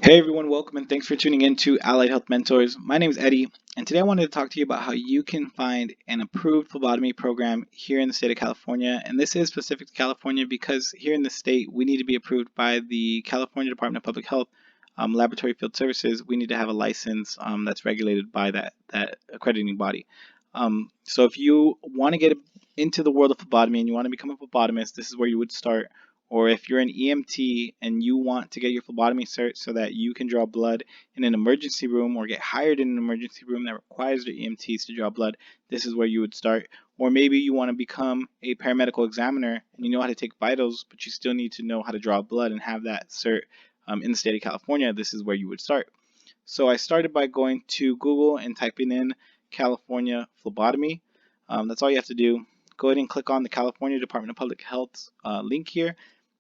Hey everyone, welcome and thanks for tuning in to Allied Health Mentors. My name is Eddie, and today I wanted to talk to you about how you can find an approved phlebotomy program here in the state of California. And this is specific to California because here in the state, we need to be approved by the California Department of Public Health Laboratory Field Services. We need to have a license that's regulated by that accrediting body. So if you want to get into the world of phlebotomy and you want to become a phlebotomist, this is where you would start. Or if you're an EMT and you want to get your phlebotomy cert so that you can draw blood in an emergency room or get hired in an emergency room that requires the EMTs to draw blood, this is where you would start. Or maybe you want to become a paramedical examiner and you know how to take vitals, but you still need to know how to draw blood and have that cert in the state of California. This is where you would start. So I started by going to Google and typing in California phlebotomy. That's all you have to do. Go ahead and click on the California Department of Public Health link here.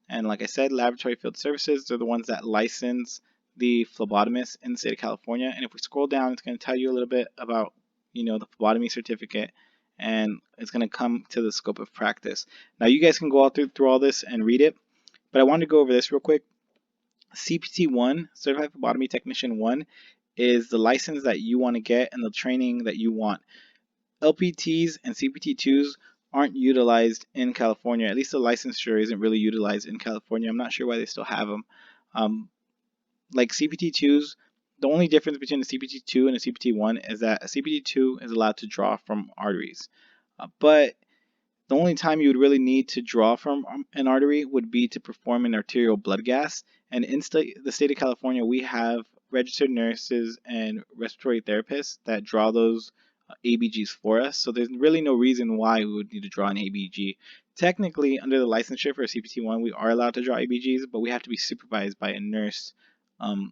And like I said, Laboratory Field Services, they're the ones that license the phlebotomists in the state of California. And if we scroll down, it's going to tell you a little bit about, the phlebotomy certificate, and it's going to come to the scope of practice. Now, you guys can go out through all this and read it, but I wanted to go over this real quick. CPT 1, Certified Phlebotomy Technician 1, is the license that you want to get and the training that you want. LPTs and CPT 2s aren't utilized in California. At least the licensure isn't really utilized in California. I'm not sure why they still have them. Like CPT 2s, the only difference between a CPT 2 and a CPT 1 is that a CPT 2 is allowed to draw from arteries. But the only time you would really need to draw from an artery would be to perform an arterial blood gas. And in the state of California, we have registered nurses and respiratory therapists that draw those ABGs for us. So there's really no reason why we would need to draw an ABG. Technically, under the licensure for CPT1, we are allowed to draw ABGs, but we have to be supervised by a nurse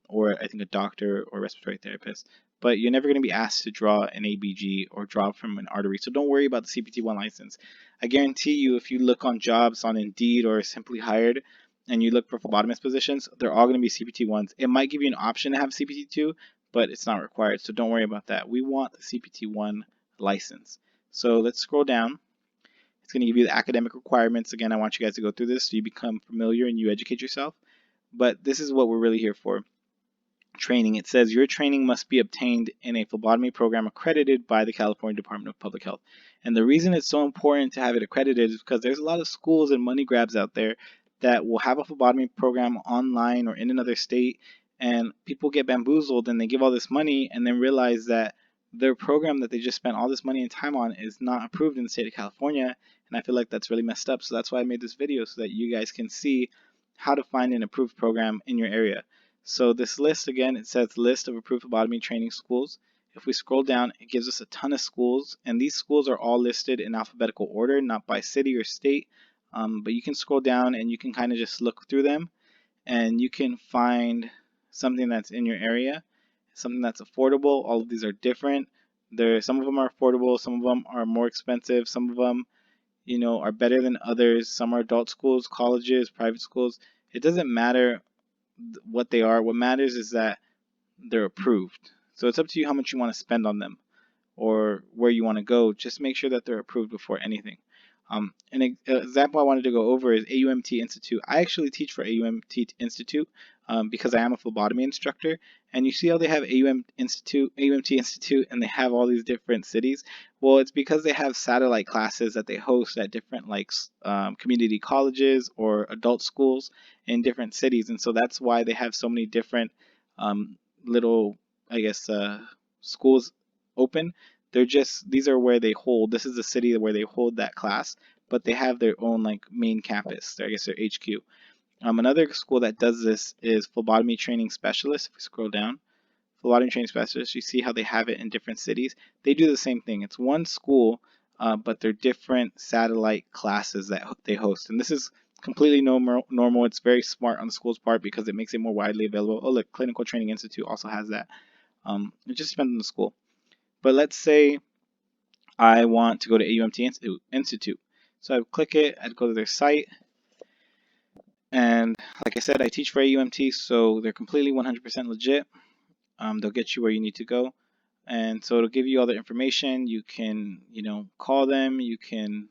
or I think a doctor or respiratory therapist. But you're never going to be asked to draw an ABG or draw from an artery. So don't worry about the CPT1 license. I guarantee you, if you look on jobs on Indeed or Simply Hired and you look for phlebotomist positions, they're all going to be CPT1s. It might give you an option to have CPT2, but it's not required. So don't worry about that. We want the CPT1 license. So let's scroll down. It's going to give you the academic requirements. Again, I want you guys to go through this so you become familiar and you educate yourself. But this is what we're really here for. Training. It says your training must be obtained in a phlebotomy program accredited by the California Department of Public Health. And the reason it's so important to have it accredited is because there's a lot of schools and money grabs out there that will have a phlebotomy program online or in another state, and people get bamboozled and they give all this money and then realize that their program that they just spent all this money and time on is not approved in the state of California. And I feel like that's really messed up. So that's why I made this video, so that you guys can see how to find an approved program in your area. So this list, again, it says list of approved phlebotomy training schools. If we scroll down, it gives us a ton of schools, and these schools are all listed in alphabetical order, not by city or state. But you can scroll down and you can kind of just look through them, and you can find something that's in your area, something that's affordable. All of these are different. Some of them are affordable, some of them are more expensive, some of them, are better than others. Some are adult schools, colleges, private schools. It doesn't matter what they are. What matters is that they're approved. So it's up to you how much you want to spend on them or where you want to go. Just make sure that they're approved before anything. An example I wanted to go over is AUMT Institute. I actually teach for AUMT Institute because I am a phlebotomy instructor. And you see how they have AUMT Institute, and they have all these different cities? Well, it's because they have satellite classes that they host at different community colleges or adult schools in different cities. And so that's why they have so many different little, schools open. These are where they hold. This is the city where they hold that class, but they have their own main campus. Their HQ. Another school that does this is Phlebotomy Training Specialist. If we scroll down, Phlebotomy Training Specialist, you see how they have it in different cities. They do the same thing. It's one school, but they're different satellite classes that they host. And this is completely normal. It's very smart on the school's part because it makes it more widely available. Oh, look, Clinical Training Institute also has that. It just depends on the school. But let's say I want to go to AUMT Institute. So I click it, I'd go to their site, and like I said, I teach for AUMT, so they're completely 100% legit. They'll get you where you need to go, and so it'll give you all the information. You can, call them, you can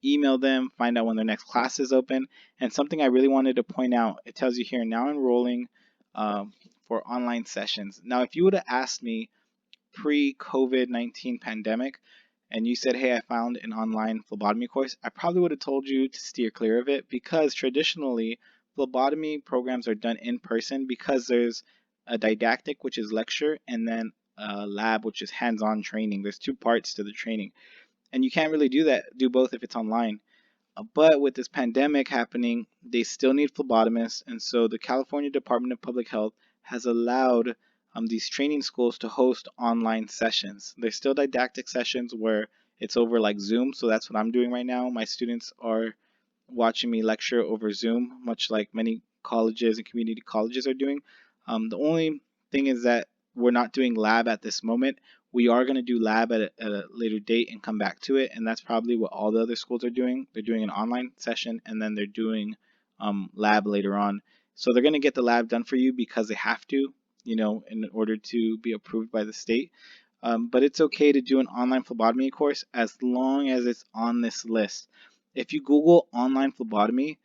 email them, find out when their next class is open. And something I really wanted to point out, it tells you here now enrolling for online sessions. Now, if you would have asked me pre-COVID-19 pandemic and you said, hey, I found an online phlebotomy course, I probably would have told you to steer clear of it because traditionally phlebotomy programs are done in person because there's a didactic, which is lecture, and then a lab, which is hands-on training. There's two parts to the training, and you can't really do both if it's online. But with this pandemic happening, they still need phlebotomists, and so the California Department of Public Health has allowed these training schools to host online sessions. There's still didactic sessions where it's over like Zoom, so that's what I'm doing right now. My students are watching me lecture over Zoom, much like many colleges and community colleges are doing. The only thing is that we're not doing lab at this moment. We are going to do lab at a later date and come back to it, and that's probably what all the other schools are doing. They're doing an online session and then they're doing lab later on. So they're going to get the lab done for you because they have to, in order to be approved by the state. But it's okay to do an online phlebotomy course as long as it's on this list. If you Google online phlebotomy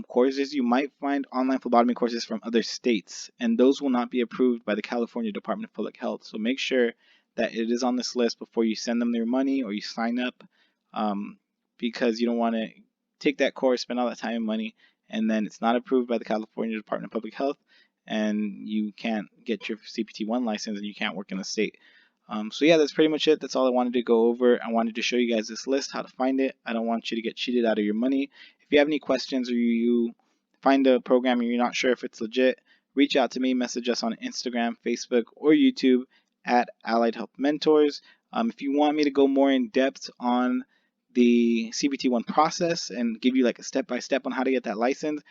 courses, you might find online phlebotomy courses from other states, and those will not be approved by the California Department of Public Health. So make sure that it is on this list before you send them their money or you sign up, because you don't want to take that course, spend all that time and money, and then it's not approved by the California Department of Public Health, and you can't get your CPT-1 license and you can't work in the state. So yeah, that's pretty much it. That's all I wanted to go over. I wanted to show you guys this list, how to find it. I don't want you to get cheated out of your money. If you have any questions or you find a program and you're not sure if it's legit, reach out to me, message us on Instagram, Facebook, or YouTube at Allied Health Mentors. If you want me to go more in depth on the CPT-1 process and give you like a step-by-step on how to get that license,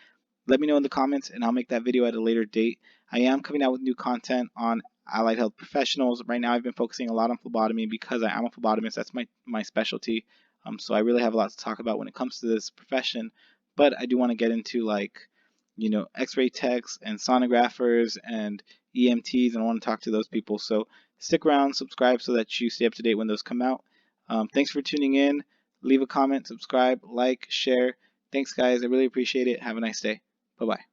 let me know in the comments and I'll make that video at a later date. I am coming out with new content on allied health professionals. Right now I've been focusing a lot on phlebotomy because I am a phlebotomist. That's my specialty. So I really have a lot to talk about when it comes to this profession. But I do want to get into x-ray techs and sonographers and EMTs, and I want to talk to those people. So stick around, subscribe so that you stay up to date when those come out. Thanks for tuning in. Leave a comment, subscribe, like, share. Thanks guys, I really appreciate it. Have a nice day. Bye-bye.